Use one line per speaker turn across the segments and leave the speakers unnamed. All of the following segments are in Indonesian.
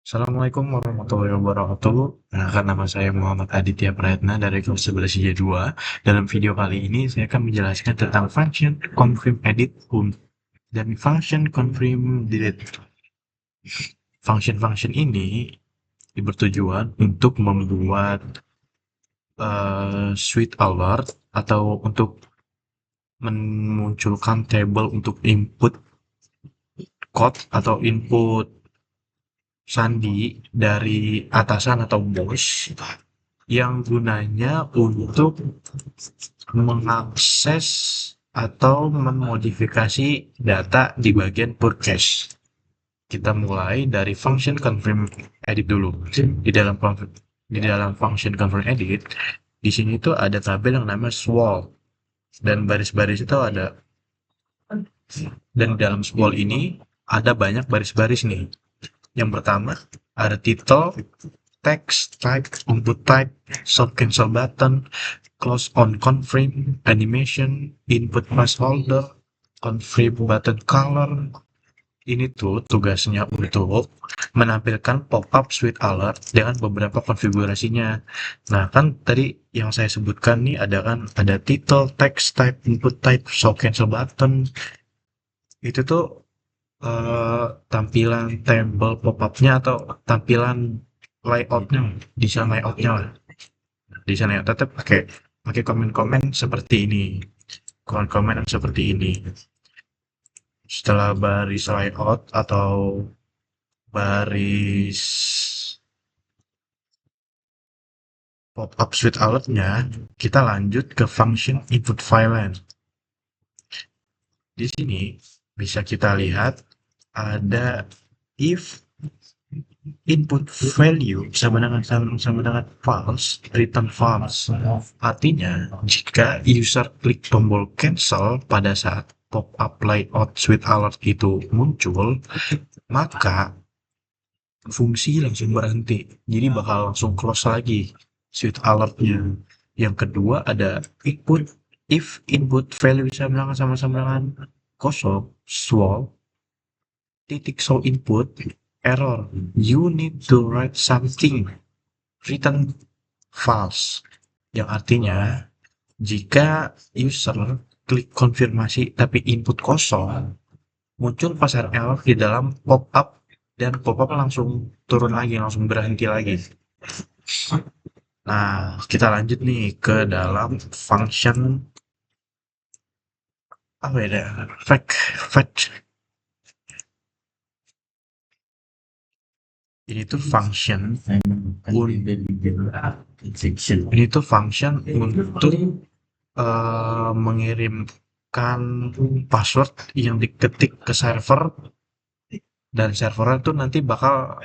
Assalamualaikum warahmatullahi wabarakatuh. Perkenalkan, nama saya Muhammad Aditya Prayatna dari kelas 11 IJ2. Dalam video kali ini saya akan menjelaskan tentang function confirm edit dan function confirm delete. Function-function ini bertujuan untuk membuat switch alert atau untuk memunculkan table untuk input code atau input sandi dari atasan atau bos yang gunanya untuk mengakses atau memodifikasi data di bagian purchase. Kita mulai dari function confirm edit dulu. Di dalam function confirm edit, di sini tuh ada tabel yang namanya swol, dan baris-baris itu ada. Dan di dalam swol ini ada banyak baris-baris nih. Yang pertama ada title, text, type, input type, soft cancel button, close on confirm, animation, input placeholder, confirm button color. Ini tuh tugasnya untuk menampilkan pop-up switch alert dengan beberapa konfigurasinya. Nah, kan tadi yang saya sebutkan nih ada title, text, type, input type, soft cancel button. Itu tuh tampilan table pop-up-nya atau tampilan layout-nya, desain layout-nya lah. Desain layout tetap pakai komen-komen seperti ini. Komen-komen seperti ini. Setelah baris layout atau baris pop-up switch alert-nya, kita lanjut ke function input file. Di sini bisa kita lihat ada if input value sama dengan false, return false. Artinya, jika user klik tombol cancel pada saat pop-up layout switch alert itu muncul, maka fungsi langsung berhenti. Jadi bakal langsung close lagi switch alertnya. Yang kedua ada if input value sama dengan kosong, swap, titik show input, error, you need to write something, return false, yang artinya jika user klik konfirmasi tapi input kosong, muncul pasar error di dalam pop-up, dan pop-up langsung turun lagi, langsung berhenti lagi. Nah, kita lanjut nih ke dalam function fetch. Ini tuh function untuk mengirimkan password yang diketik ke server, dan server itu nanti bakal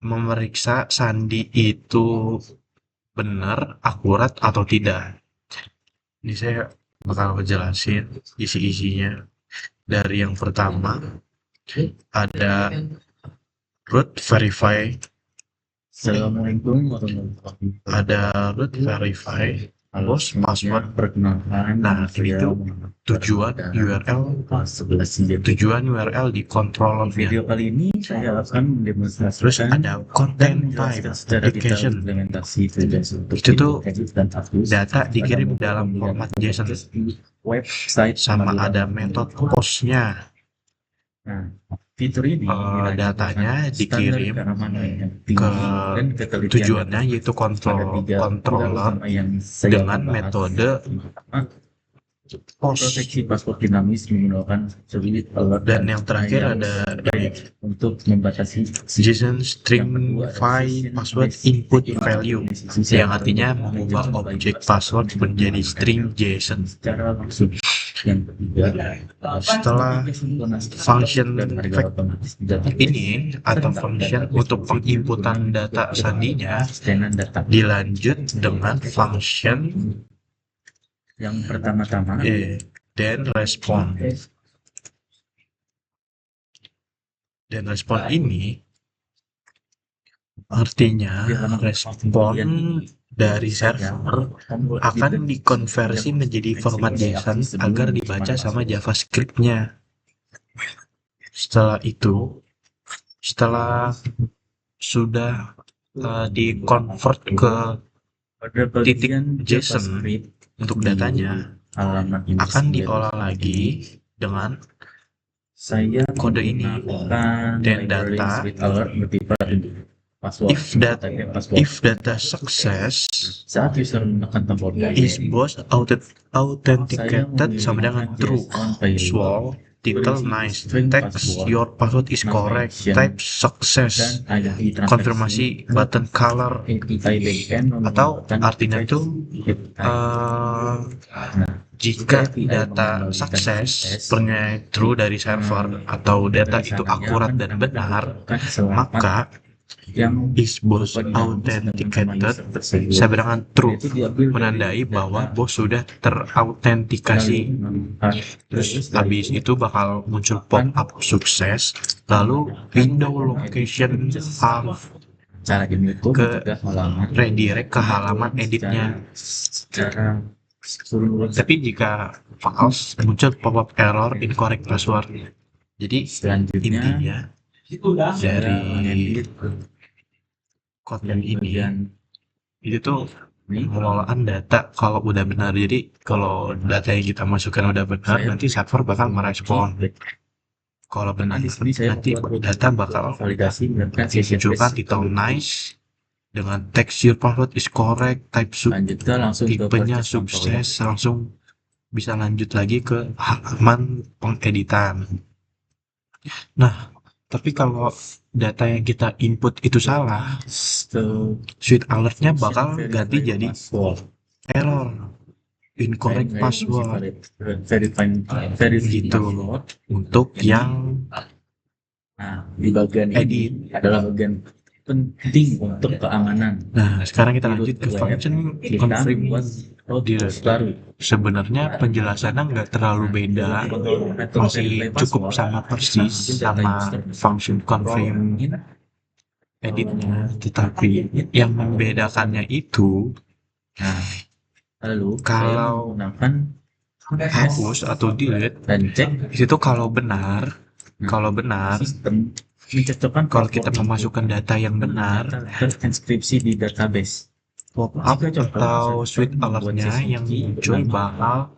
memeriksa sandi itu benar, akurat atau tidak. Ini saya bakal jelasin isi-isinya. Dari yang pertama ada root verify.
Assalamualaikum warahmatullahi wabarakatuh.
Ada root verify, bos password.
Perkenalkan,
Nah, itu tujuan URL di controller.
Video kali ini saya akan mendemonstrasikan.
Terus ada content type application. Itu tuh data dikirim dalam format JSON.
Website
sama ada metode postnya.
Nah, fitur ini
datanya dikirim ke tujuannya, yaitu controller dengan metode post.
Proteksi password dinamis menggunakan switch alert,
dan yang terakhir ada
untuk membatasi
JSON string file password input value, yang artinya mengubah objek password menjadi string JSON.
secara langsung. Yang ketiga,
setelah function ini atau function untuk penginputan data sandinya, dilanjut dengan function
yang pertama-tama
dan respon. Dan respon ini artinya respon dari server akan dikonversi menjadi format JSON agar dibaca sama JavaScript-nya. setelah sudah di-convert ke
pada
titik
bagian
JSON
JavaScript
untuk
di
datanya
halaman ini
akan
sendiri,
diolah lagi dengan
saya
kode ini.
menggunakan
Dan
library
data
Sweet Alert bersifat password.
if data success
Saat user menekan tombol
is
play,
both authenticated sama dengan true. So, title nice, text your password is correct, type success,
dan ada di
konfirmasi button color,
API backend
atau artinya tuh jika data sukses ternyata true dari server atau data itu akurat dan benar, maka
yang
is both authenticated sama dengan true, menandai bahwa bos sudah terautentikasi. Terus habis itu bakal muncul pop-up sukses, lalu window location half
cara ini itu
ke
halaman
redirect ke halaman editnya.
secara keseluruhan.
Tapi jika false, muncul pop-up error incorrect password. Jadi
Selanjutnya
intinya dari konten ini itu tuh pengelolaan data kalau udah benar. Jadi kalau data yang kita masukkan udah benar, nanti server bakal merespon. Kalau benar, nanti data bakal
validasi dan
munculkan title nice dengan text your password is correct, type
lanjutkan langsung ke
tipenya
proses
sukses, langsung bisa lanjut lagi ke halaman pengeditan. Nah, tapi kalau data yang kita input itu salah, Sweet Alert-nya bakal ganti jadi error, incorrect password gitu. Untuk yang
di bagian
edit
ini adalah bagian penting untuk keamanan.
Nah, sekarang kita lanjut ke function confirm delete. Sebenarnya penjelasannya nggak terlalu beda, masih cukup sama persis sama function confirm editnya, tetapi yang membedakannya itu
lalu
kalau hapus atau delete
dan cek
itu kalau benar
sistem mencocokkan
kalau kita memasukkan data yang benar,
inskripsi di database.
pop-up atau Sweet Alert-nya yang muncul bakal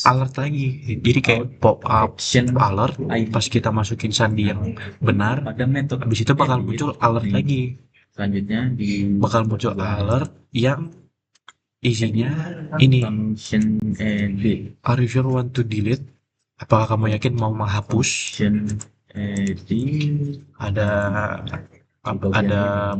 alert lagi. Jadi kayak pop-up alert pas kita masukin sandi yang benar, habis itu bakal muncul alert lagi.
Selanjutnya
bakal muncul alert yang isinya ini,
function edit.
Are you sure want to delete? Apakah kamu yakin mau menghapus? Ada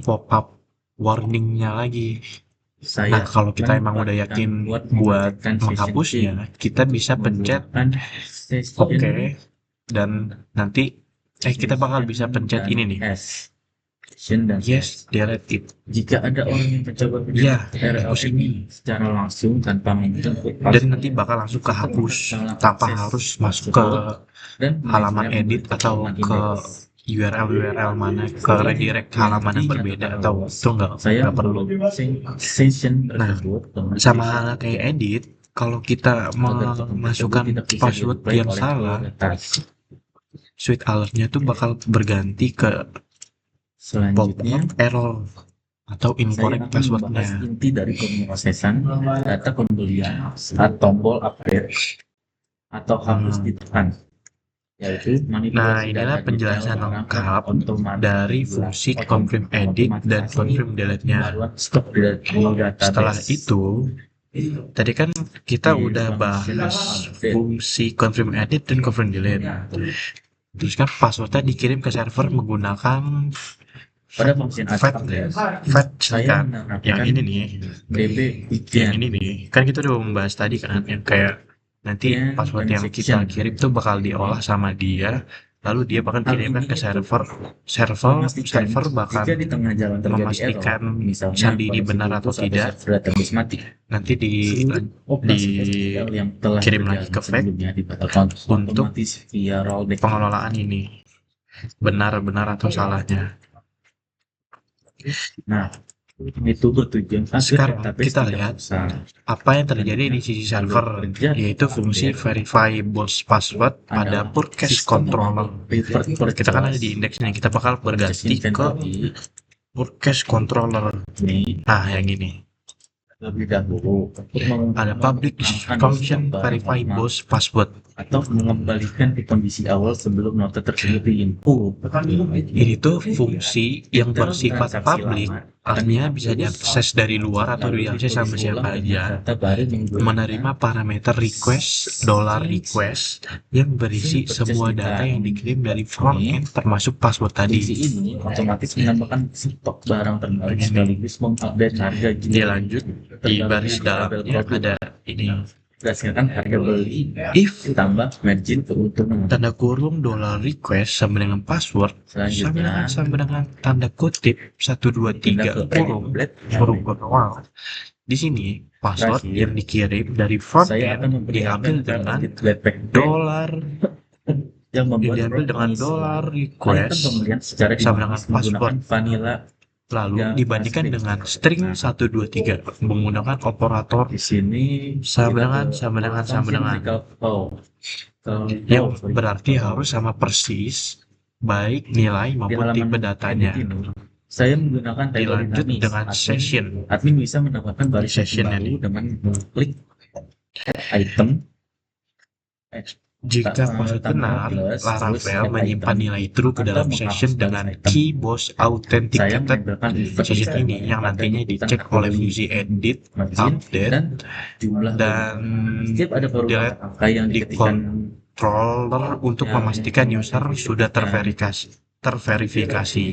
pop-up warningnya lagi. Nah, kalau kita emang udah yakin buat menghapusnya, kita bisa pencet oke, dan nanti kita bakal bisa pencet ini nih, yes, delete it.
Jika ada orang yang mencoba
hapus ini
secara langsung tanpa menginput,
dan nanti bakal langsung kehapus tanpa harus masuk ke halaman edit atau ke URL mana, ke redirect halaman yang berbeda, atau itu nggak perlu. Nah, sama halnya kayak edit, kalau kita memasukkan password yang salah, Sweet Alert-nya tuh bakal berganti ke pop-up error atau incorrect password-nya.
Inti dari pemrosesan data pembelian saat tombol update atau hapus ditekan.
Nah, inilah penjelasan lengkap dari fungsi confirm edit dan confirm delete-nya. Setelah itu, tadi kan kita udah bahas fungsi confirm edit dan confirm delete. Terus kan passwordnya dikirim ke server menggunakan fetch kan, yang ini nih, yang ini nih, kan kita udah membahas tadi kan, yang kayak nanti password yang kita kirim tuh bakal diolah sama dia, lalu dia bakal kirimkan ke server bakal memastikan sandi ini benar atau tidak, nanti dikirim lagi ke fetch untuk pengelolaan ini benar atau salahnya.
Nah, Itu bertujuan agar
Sekarang
database
kita
tidak
lihat
rusak.
apa yang terjadi di sisi server, yaitu fungsi verify both password pada purchase controller. Kita kan ada di index nih, kita bakal berganti ke purchase controller.
Ini
Nah, yang ini
lebih dahulu
ada public function verify both password.
atau mengembalikan ke kondisi awal sebelum nota tersebut diinput.
Ini tuh fungsi yang bersifat public, artinya bisa diakses dari luar atau diakses sama siapa aja. Menerima parameter request, $request yang berisi semua data yang dikirim dari front end termasuk password tadi.
Fungsi ini otomatis menambahkan stok barang terbaru sekaligus mengupdate harga.
Dia lanjut di baris dalamnya ada ini
berdasarkan harga beli
if
tambah margin keuntungan.
tanda kurung $request sama dengan password sama dengan tanda kutip 123 kurung wow. Di sini password yang dikirim dari front end diambil dengan dollar
yang
diambil dengan $request sama dengan password
vanilla
lalu dibandingkan dengan string 123 menggunakan operator
di sini
sama dengan yang berarti harus sama persis baik nilai maupun tipe datanya.
Saya menggunakan
Dilanjut dengan session.
Admin bisa menambahkan baris
session
baru dengan klik item.
Jika password benar, Laravel menyimpan nilai true ke dalam session dengan key both authenticated. Session ini yang nantinya dicek oleh fungsi edit, update, dan delete di controller untuk memastikan user sudah terverifikasi.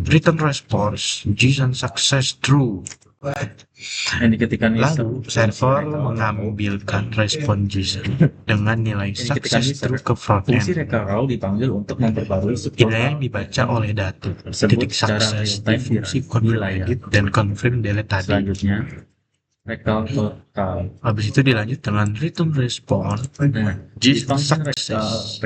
Return response JSON success true. Lalu server mengambilkan respon JSON dengan nilai success true ke frontend.
Fungsi recurl dipanggil untuk memperbarui
nilai yang dibaca oleh data titik sukses di fungsi confirm edit dan confirm delete tadi.
Selanjutnya recurl total.
Habis itu dilanjut dengan return response JSON success.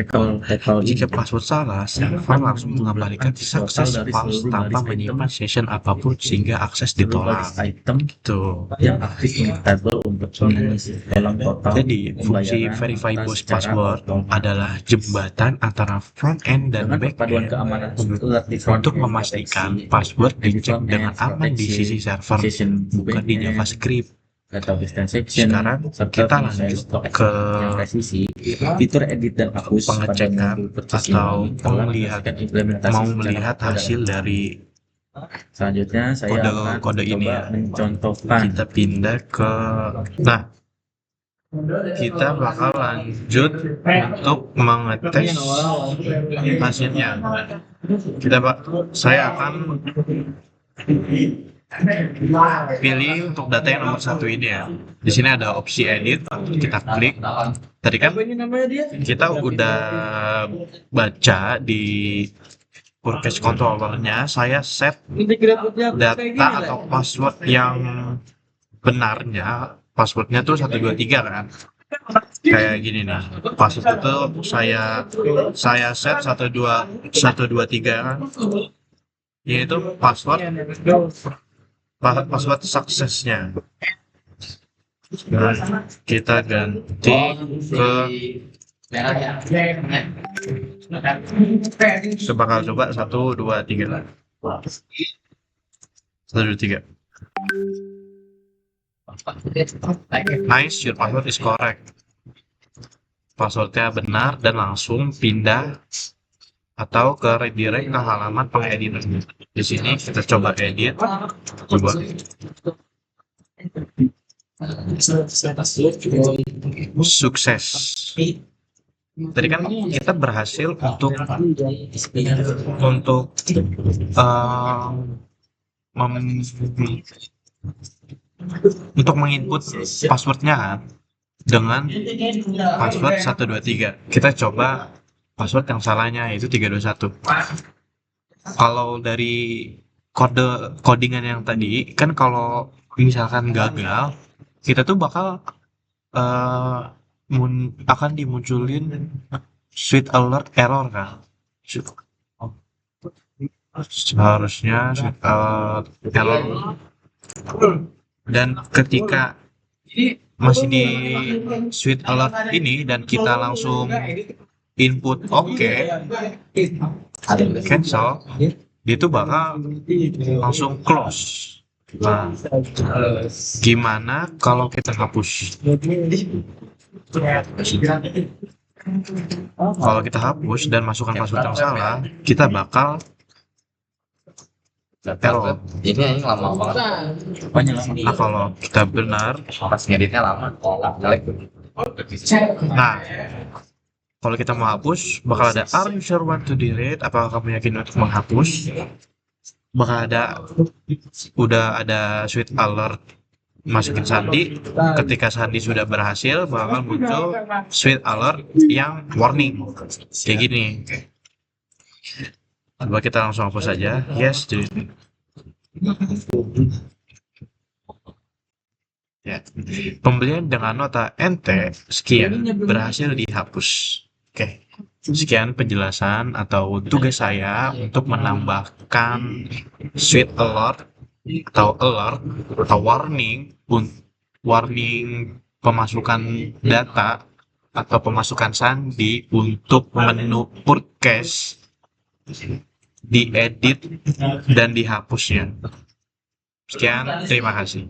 Jika password salah, server langsung mengembalikan success false tanpa menyimpan session apapun sehingga akses ditolak.
Item
Itu
yang aktif table untuk mengisi kolom total.
jadi fungsi verify both password adalah jembatan antara front end dan back end untuk memastikan password dicek dengan aman di sisi server, bukan di JavaScript. Sekarang kita lanjut ke
fitur edit dan hapus
pengecekan atau mau melihat hasil dari
selanjutnya saya
kode ini ya.
mencontohkan.
Kita pindah ke kita bakal lanjut untuk mengetes hasilnya. Saya akan pilih untuk data yang nomor 1 ini ya. Di sini ada opsi edit, kita klik. Tadi kan kita udah baca di purchase controllernya, saya set data atau password yang benarnya. Passwordnya tuh 123 kan. Kayak gini nih. Password itu saya set 123 kan. Yaitu password suksesnya. Nah, kita ganti ke coba 1 2 3 1 2 3. Nice, your password is correct. Passwordnya benar dan langsung pindah atau ke redirect ke halaman pengeditan. Di sini kita coba edit. Coba. Sukses. Tadi kan kita berhasil untuk menginput passwordnya kan dengan password 123. Kita coba password yang salahnya yaitu 321. Kalau dari codingan yang tadi kan kalau misalkan gagal, kita tuh bakal akan dimunculin sweet alert error kan. seharusnya error. Dan ketika masih di sweet alert ini dan kita langsung input oke, cancel, dia tuh bakal langsung close. Nah, gimana kalau kita hapus? Kalau kita hapus dan masukkan password yang salah, kita bakal error.
Jadi ini lama banget.
Pokoknya lama.
Nah, kalau kita benar,
Pas ngeditnya lama. Jelek.
nah, kalau kita mau hapus, bakal ada are you sure want to delete? Apakah kamu yakin untuk menghapus? Bakal ada, udah ada sweet alert masukin sandi. Ketika sandi sudah berhasil, bakal muncul sweet alert yang warning kayak gini. Coba kita langsung hapus saja. Yes, delete. Ya. Pembelian dengan nota NT sekian berhasil dihapus. Oke. Sekian penjelasan atau tugas saya untuk menambahkan sweet alert atau warning pemasukan data atau pemasukan sandi untuk menu purchase diedit dan dihapusnya. Sekian, terima kasih.